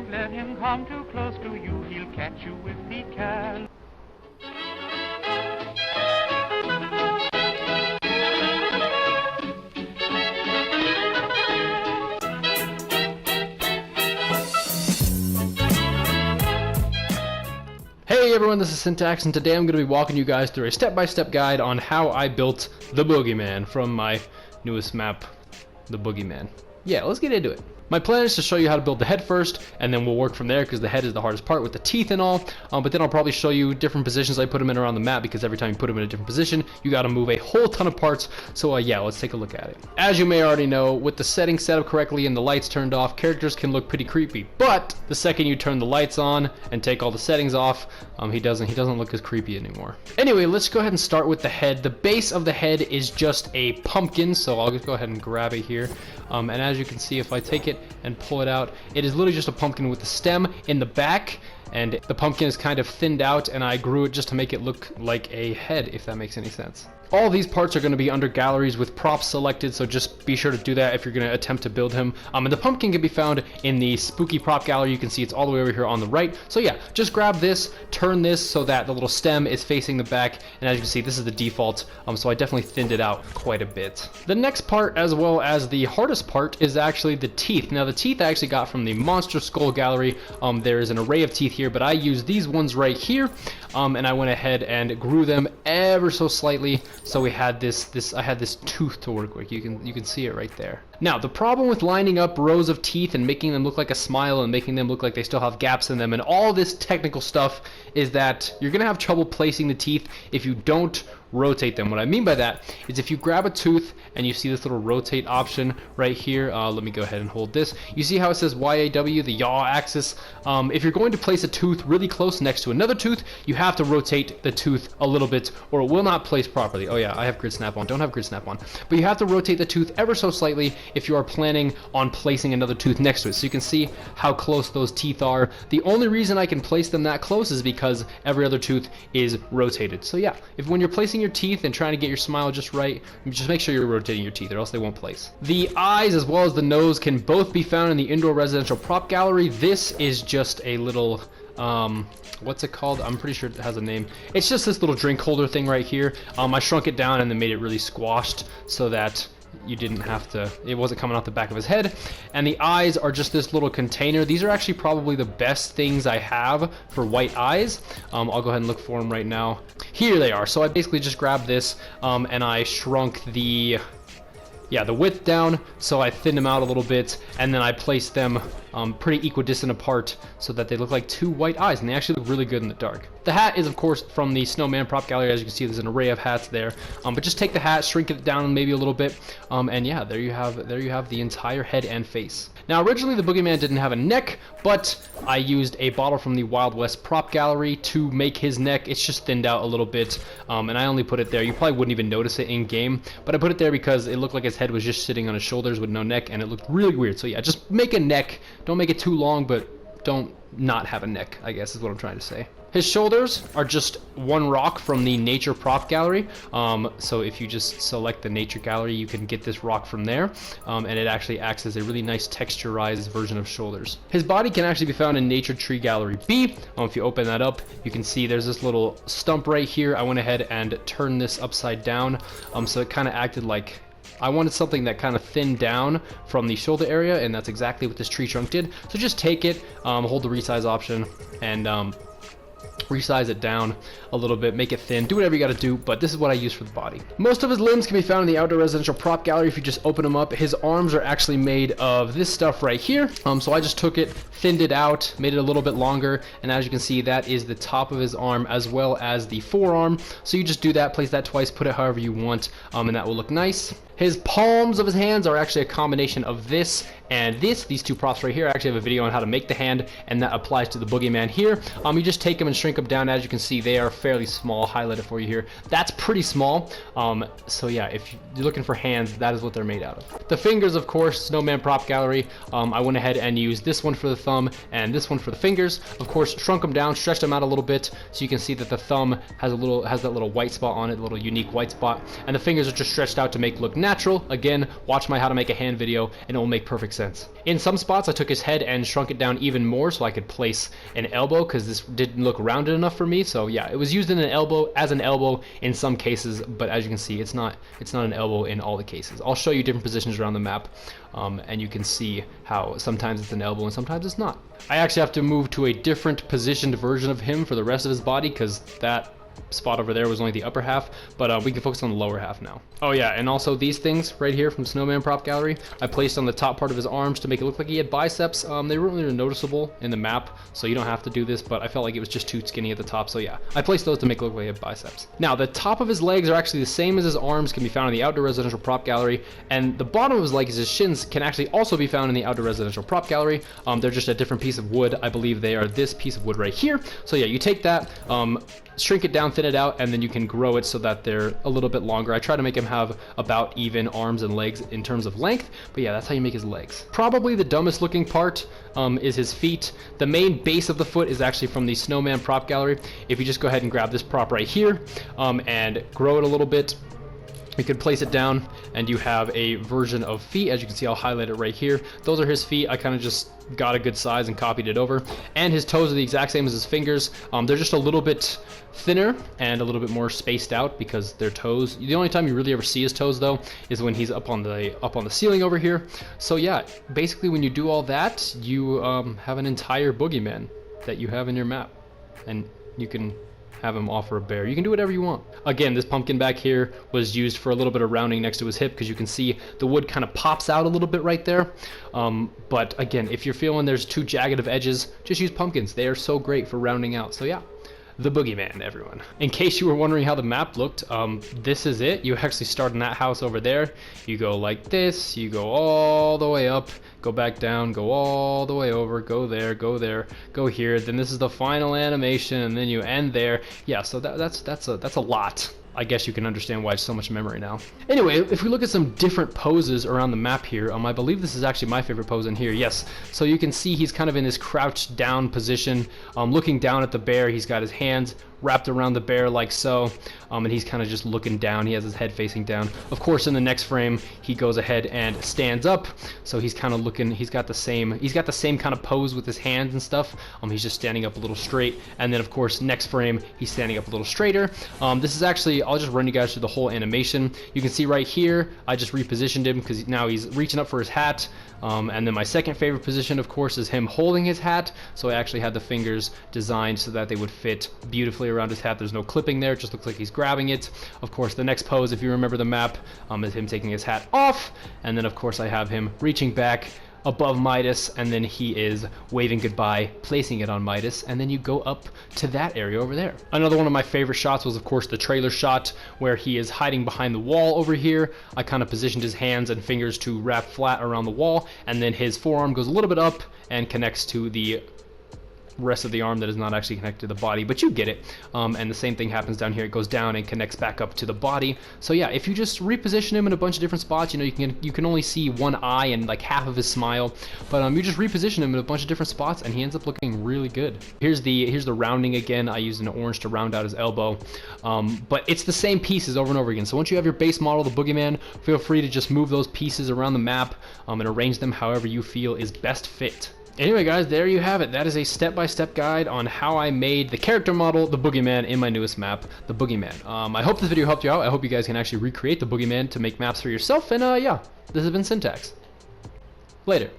Don't let him come too close to you, he'll catch you if he can. Hey everyone, this is Syntax, and today I'm going to be walking you guys through a step-by-step guide on how I built the Boogeyman from my newest map, the Boogeyman. Yeah, let's get into it. My plan is to show you how to build the head first, and then we'll work from there because the head is the hardest part with the teeth and all. But then I'll probably show you different positions I put them in around the map, because every time you put them in a different position, you got to move a whole ton of parts. So yeah, let's take a look at it. As you may already know, with the settings set up correctly and the lights turned off, characters can look pretty creepy. But the second you turn the lights on and take all the settings off, he doesn't look as creepy anymore. Anyway, let's go ahead and start with the head. The base of the head is just a pumpkin, so I'll just go ahead and grab it here. And as you can see, if I take it and pull it out, it is literally just a pumpkin with the stem in the back, and the pumpkin is kind of thinned out, and I grew it just to make it look like a head, if that makes any sense. All these parts are going to be under galleries with props selected, so just be sure to do that if you're going to attempt to build him. And the pumpkin can be found in the spooky prop gallery. You can see it's all the way over here on the right. So yeah, just grab this, turn this so that the little stem is facing the back, and as you can see, this is the default, so I definitely thinned it out quite a bit. The next part, as well as the hardest part, is actually the teeth. Now the teeth I actually got from the monster skull gallery. There is an array of teeth here, but I used these ones right here, and I went ahead and grew them ever so slightly. So we had I had this tooth to work with. You can see it right there. Now, the problem with lining up rows of teeth and making them look like a smile and making them look like they still have gaps in them and all this technical stuff is that you're gonna have trouble placing the teeth if you don't rotate them. What I mean by that is if you grab a tooth and you see this little rotate option right here, let me go ahead and hold this. You see how it says YAW, the yaw axis? If you're going to place a tooth really close next to another tooth, you have to rotate the tooth a little bit or it will not place properly. Oh yeah, I have grid snap on, don't have grid snap on. But you have to rotate the tooth ever so slightly if you are planning on placing another tooth next to it. So you can see how close those teeth are. The only reason I can place them that close is because every other tooth is rotated. So yeah, if when you're placing your teeth and trying to get your smile just right, just make sure you're rotating your teeth or else they won't place. The eyes as well as the nose can both be found in the indoor residential prop gallery. This is just a little what's it called? I'm pretty sure it has a name. It's just this little drink holder thing right here. I shrunk it down and then made it really squashed so that you didn't have to, it wasn't coming out the back of his head. And the eyes are just this little container. These are actually probably the best things I have for white eyes. I'll go ahead and look for them right now. Here they are. So I basically just grabbed this and I shrunk the width down, so I thinned them out a little bit, and then I placed them pretty equidistant apart so that they look like two white eyes, and they actually look really good in the dark. The hat is, of course, from the Snowman prop gallery. As you can see, there's an array of hats there, but just take the hat, shrink it down maybe a little bit, and yeah, there you have the entire head and face. Now, originally the Boogeyman didn't have a neck, but I used a bottle from the Wild West prop gallery to make his neck. It's just thinned out a little bit, and I only put it there. You probably wouldn't even notice it in game, but I put it there because it looked like his head was just sitting on his shoulders with no neck, and it looked really weird. So yeah, just make a neck. Don't make it too long, but don't not have a neck, I guess is what I'm trying to say. His shoulders are just one rock from the nature prop gallery. So if you just select the nature gallery, you can get this rock from there, and it actually acts as a really nice texturized version of shoulders. His body can actually be found in nature tree gallery B. If you open that up, you can see there's this little stump right here. I went ahead and turned this upside down, so it kind of acted like I wanted something that kind of thinned down from the shoulder area, and that's exactly what this tree trunk did. So just take it, hold the resize option, and resize it down a little bit, make it thin, do whatever you got to do, but this is what I use for the body. Most of his limbs can be found in the outdoor residential prop gallery if you just open them up. His arms are actually made of this stuff right here, so I just took it, thinned it out, made it a little bit longer, and as you can see, that is the top of his arm as well as the forearm. So you just do that, place that twice, put it however you want, and that will look nice. His palms of his hands are actually a combination of this and this. These two props right here. I actually have a video on how to make the hand, and that applies to the Boogeyman here. You just take them and shrink them down. As you can see, they are fairly small. Highlight it for you here. That's pretty small. So yeah, if you're looking for hands, that is what they're made out of. The fingers, of course, Snowman Prop Gallery. I went ahead and used this one for the thumb and this one for the fingers. Of course, shrunk them down, stretched them out a little bit, so you can see that the thumb has that little white spot on it, a little unique white spot, and the fingers are just stretched out to make it look natural. Again, watch my how to make a hand video, and it will make perfect sense. In some spots, I took his head and shrunk it down even more so I could place an elbow, because this didn't look rounded enough for me. So yeah, it was used in an elbow as an elbow in some cases, but as you can see, it's not an elbow in all the cases. I'll show you different positions around the map, and you can see how sometimes it's an elbow and sometimes it's not. I actually have to move to a different positioned version of him for the rest of his body, because that spot over there was only the upper half, but we can focus on the lower half now. Oh yeah, and also these things right here from Snowman Prop Gallery, I placed on the top part of his arms to make it look like he had biceps. They weren't really noticeable in the map, so you don't have to do this, but I felt like it was just too skinny at the top, so yeah, I placed those to make it look like he had biceps. Now, the top of his legs are actually the same as his arms, can be found in the Outdoor Residential Prop Gallery, and the bottom of his legs, his shins, can actually also be found in the Outdoor Residential Prop Gallery. They're just a different piece of wood. I believe they are this piece of wood right here. So yeah, you take that, shrink it down, thin it out, and then you can grow it so that they're a little bit longer. I try to make him have about even arms and legs in terms of length, but yeah, that's how you make his legs. Probably the dumbest looking part is his feet. The main base of the foot is actually from the Snowman Prop Gallery. If you just go ahead and grab this prop right here and grow it a little bit, you can place it down and you have a version of feet. As you can see, I'll highlight it right here. Those are his feet. I kind of just got a good size and copied it over. And his toes are the exact same as his fingers. They're just a little bit thinner and a little bit more spaced out because they're toes. The only time you really ever see his toes though is when he's up on the ceiling over here. So yeah, basically when you do all that, you have an entire boogeyman that you have in your map, and you can have him offer a bear. You can do whatever you want. Again, this pumpkin back here was used for a little bit of rounding next to his hip, because you can see the wood kind of pops out a little bit right there. But again, if you're feeling there's too jagged of edges, just use pumpkins. They are so great for rounding out. So yeah, the boogeyman, everyone. In case you were wondering how the map looked, this is it. You actually start in that house over there. You go like this, you go all the way up, go back down, go all the way over, go there, go here. Then this is the final animation, and then you end there. Yeah, so that's a lot. I guess you can understand why it's so much memory now. Anyway, if we look at some different poses around the map here, I believe this is actually my favorite pose in here. Yes, so you can see he's kind of in this crouched down position, looking down at the bear. He's got his hands wrapped around the bear like so, and he's kind of just looking down. He has his head facing down. Of course, in the next frame, he goes ahead and stands up, so he's kind of looking, he's got the same kind of pose with his hands and stuff. He's just standing up a little straight, and then of course, next frame, he's standing up a little straighter. This is actually, I'll just run you guys through the whole animation. You can see right here, I just repositioned him because now he's reaching up for his hat. And then my second favorite position, of course, is him holding his hat. So I actually had the fingers designed so that they would fit beautifully around his hat. There's no clipping there, it just looks like he's grabbing it. Of course, the next pose, if you remember the map, is him taking his hat off. And then, of course, I have him reaching back above Midas, and then he is waving goodbye, placing it on Midas, and then you go up to that area over there. Another one of my favorite shots was, of course, the trailer shot where he is hiding behind the wall over here. I kind of positioned his hands and fingers to wrap flat around the wall, and then his forearm goes a little bit up and connects to the rest of the arm that is not actually connected to the body, but you get it. And the same thing happens down here. It goes down and connects back up to the body. So yeah, if you just reposition him in a bunch of different spots, you know, you can only see one eye and like half of his smile, but you just reposition him in a bunch of different spots and he ends up looking really good. Here's the rounding again. I used an orange to round out his elbow, but it's the same pieces over and over again. So once you have your base model, the boogeyman, feel free to just move those pieces around the map and arrange them however you feel is best fit. Anyway guys, there you have it. That is a step-by-step guide on how I made the character model, the Boogeyman, in my newest map, the Boogeyman. I hope this video helped you out. I hope you guys can actually recreate the Boogeyman to make maps for yourself. And yeah, this has been Syntax. Later.